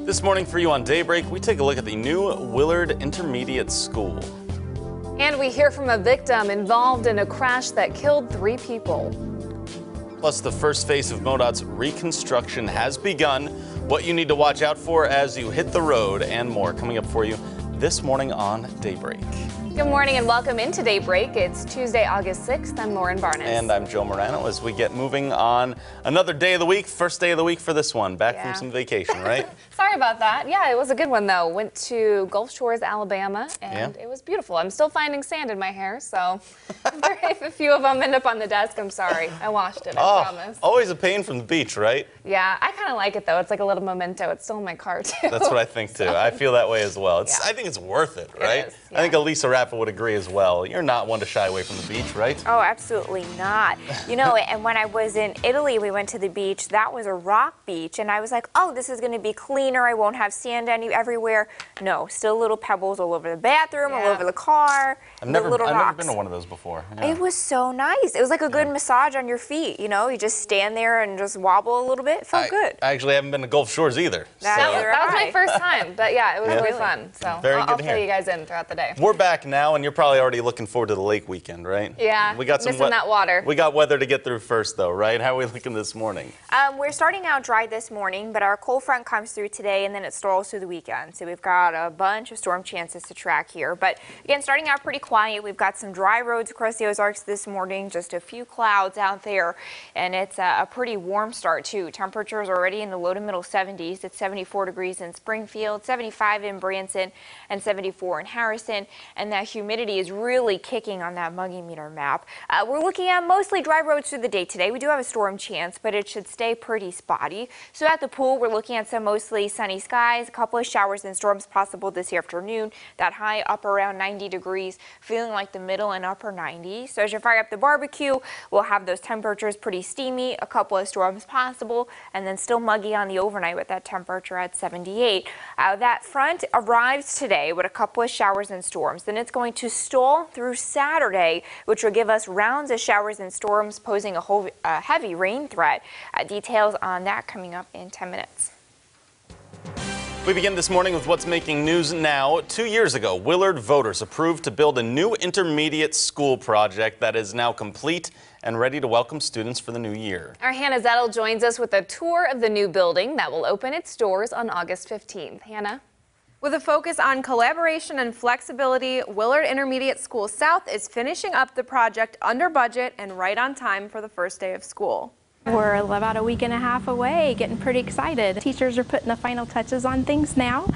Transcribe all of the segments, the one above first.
This morning for you on Daybreak, we take a look at the new Willard Intermediate School. And we hear from a victim involved in a crash that killed 3 people. Plus, the first phase of MoDOT's reconstruction has begun. What you need to watch out for as you hit the road and more coming up for you this morning on Daybreak. Good morning and welcome into Daybreak. It's Tuesday, August 6th. I'm Lauren Barnes. And I'm Joe Morano as we get moving on another day of the week. First day of the week for this one. Back from some vacation, right? Sorry about that. Yeah, it was a good one though. Went to Gulf Shores, Alabama, and it was beautiful. I'm still finding sand in my hair, so if a few of them end up on the desk, I'm sorry. I washed it, I promise. Always a pain from the beach, right? Yeah, I kind of like it though. It's like a little memento. It's still in my car too. That's what I think too. I feel that way as well. I think it's worth it, right? It is, I think Elisa Rappa would agree as well. You're not one to shy away from the beach, right? Oh, absolutely not. You know, and when I was in Italy, we went to the beach. That was a rock beach, and I was like, oh, this is going to be cleaner. I won't have sand everywhere. No, still little pebbles all over the bathroom, all over the car. I've never been to one of those before. Yeah. It was so nice. It was like a good massage on your feet. You know, you just stand there and just wobble a little bit. It felt good. I actually haven't been to Gulf Shores either. That was my first time, but yeah, it was really fun. So I'll fill you guys in throughout the day. We're back now, and you're probably already looking forward to the lake weekend, right? Yeah, we got some missing that water. We got weather to get through first, though, right? How are we looking this morning? We're starting out dry this morning, but our cold front comes through today, and then it strolls through the weekend. So we've got a bunch of storm chances to track here. But again, starting out pretty quiet. We've got some dry roads across the Ozarks this morning, just a few clouds out there, and it's a pretty warm start too. Temperatures already in the low to middle 70s. It's 74 degrees in Springfield, 75 in Branson, and 74 in Harrison. And that humidity is really kicking on that muggy meter map. We're looking at mostly dry roads through the day today. We do have a storm chance, but it should stay pretty spotty. So at the pool, we're looking at some mostly sunny skies, a couple of showers and storms possible this afternoon. That high up around 90 degrees, feeling like the middle and upper 90s. So as you fire up the barbecue, we'll have those temperatures pretty steamy, a couple of storms possible, and then still muggy on the overnight with that temperature at 78. That front arrives today with a couple of showers and storms. Then it's going to stall through Saturday, which will give us rounds of showers and storms, posing a heavy rain threat. Details on that coming up in 10 minutes. We begin this morning with what's making news now. 2 years ago, Willard voters approved to build a new intermediate school project that is now complete and ready to welcome students for the new year. Our Hannah Zettel joins us with a tour of the new building that will open its doors on August 15th. Hannah? With a focus on collaboration and flexibility, Willard Intermediate School South is finishing up the project under budget and right on time for the first day of school. We're about a week and a half away, getting pretty excited. Teachers are putting the final touches on things now.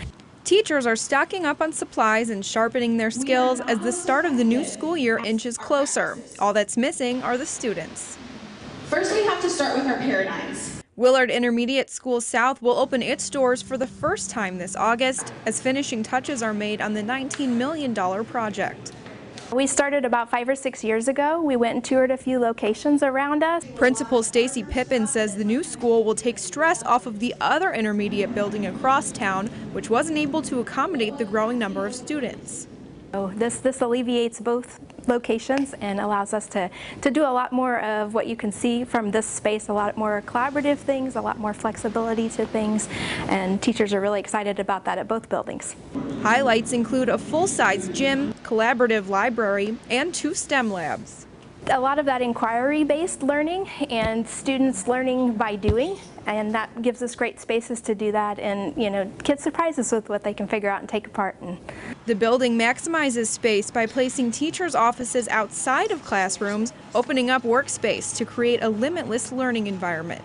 Teachers are stocking up on supplies and sharpening their skills as the start of the new school year inches closer. All that's missing are the students. First, we have to start with our paradigms. Willard Intermediate School South will open its doors for the first time this August as finishing touches are made on the $19 million project. We started about 5 or 6 years ago. We went and toured a few locations around us. Principal Stacy Pippin says the new school will take stress off of the other intermediate building across town, which wasn't able to accommodate the growing number of students. So this alleviates both locations and allows us to do a lot more of what you can see from this space, a lot more collaborative things, a lot more flexibility to things, and teachers are really excited about that at both buildings. Highlights include a full-size gym, collaborative library, and 2 STEM labs. A lot of that inquiry-based learning and students learning by doing, and that gives us great spaces to do that, and kids surprise us with what they can figure out and take apart. The building maximizes space by placing teachers' offices outside of classrooms, opening up workspace to create a limitless learning environment.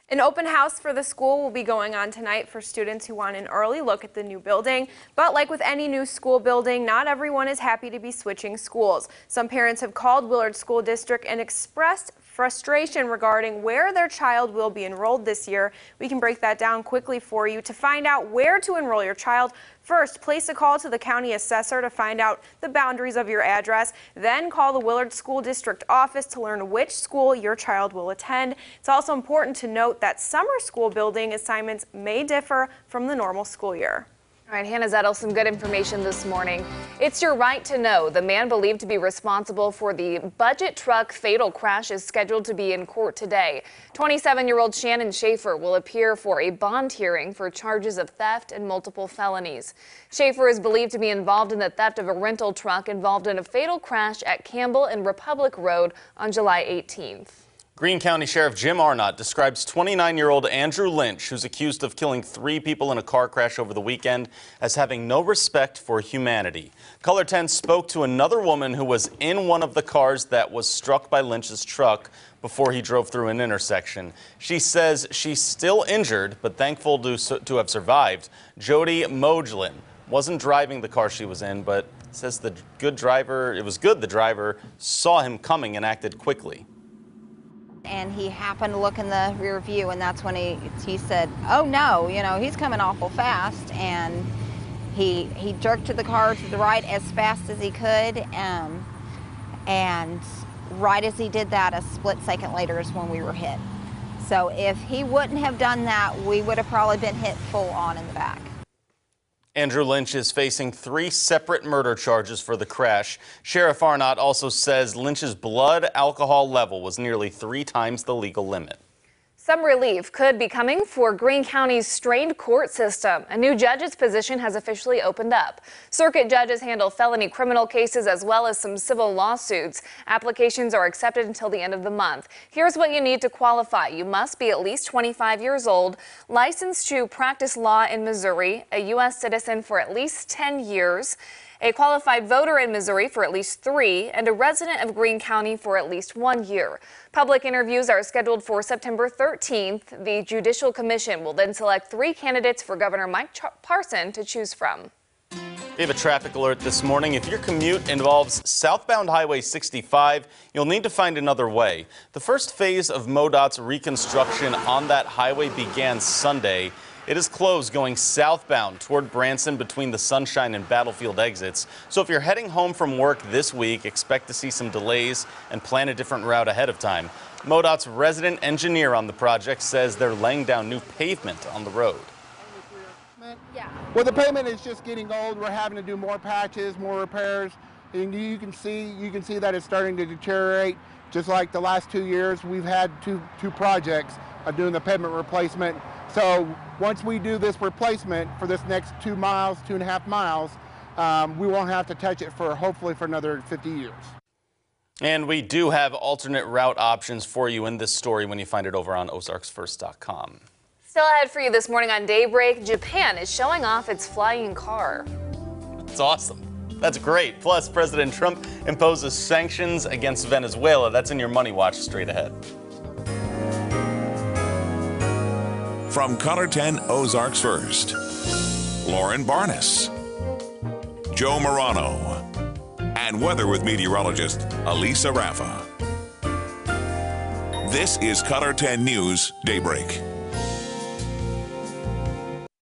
An open house for the school will be going on tonight for students who want an early look at the new building. But like with any new school building, not everyone is happy to be switching schools. Some parents have called Willard School District and expressed frustration regarding where their child will be enrolled this year. We can break that down quickly for you. To find out where to enroll your child, first, place a call to the county assessor to find out the boundaries of your address. Then call the Willard School District office to learn which school your child will attend. It's also important to note that summer school building assignments may differ from the normal school year. All right, Hannah Zettel, some good information this morning. It's your right to know. The man believed to be responsible for the budget truck fatal crash is scheduled to be in court today. 27-year-old Shannon Schaefer will appear for a bond hearing for charges of theft and multiple felonies. Schaefer is believed to be involved in the theft of a rental truck involved in a fatal crash at Campbell and Republic Road on July 18th. Greene County Sheriff Jim Arnott describes 29-year-old Andrew Lynch, who's accused of killing 3 people in a car crash over the weekend, as having no respect for humanity. Color 10 spoke to another woman who was in one of the cars that was struck by Lynch's truck before he drove through an intersection. She says she's still injured, but thankful to have survived. Jody Mogelin wasn't driving the car she was in, but says it was good the driver saw him coming and acted quickly. And he happened to look in the rear view, and that's when he said, oh no, he's coming awful fast, and he jerked to the car to the right as fast as he could, and right as he did that, a split second later is when we were hit. So if he wouldn't have done that, we would have probably been hit full on in the back. Andrew Lynch is facing 3 separate murder charges for the crash. Sheriff Arnott also says Lynch's blood alcohol level was nearly 3 times the legal limit. Some relief could be coming for Greene County's strained court system. A new judge's position has officially opened up. Circuit judges handle felony criminal cases as well as some civil lawsuits. Applications are accepted until the end of the month. Here's what you need to qualify. You must be at least 25 years old, licensed to practice law in Missouri, a U.S. citizen for at least 10 years, a qualified voter in Missouri for at least 3, and a resident of Greene County for at least 1 year. Public interviews are scheduled for September 13th. The Judicial Commission will then select 3 candidates for Governor Mike Parson to choose from. We have a traffic alert this morning. If your commute involves southbound Highway 65, you'll need to find another way. The first phase of MoDOT's reconstruction on that highway began Sunday. It is closed going southbound toward Branson between the Sunshine and Battlefield exits. So if you're heading home from work this week, expect to see some delays and plan a different route ahead of time. MoDOT's resident engineer on the project says they're laying down new pavement on the road. Well, the pavement is just getting old. We're having to do more patches, more repairs. And you can see that it's starting to deteriorate. Just like the last 2 years, we've had two projects of doing the pavement replacement. So once we do this replacement for this next 2.5 miles, we won't have to touch it hopefully for another 50 years. And we do have alternate route options for you in this story when you find it over on ozarksfirst.com. Still ahead for you this morning on Daybreak, Japan is showing off its flying car. That's awesome. That's great. Plus, President Trump imposes sanctions against Venezuela. That's in your Money Watch straight ahead. From Color 10 Ozarks First, Lauren Barnes, Joe Morano, and weather with meteorologist Elisa Raffa. This is Color 10 News Daybreak.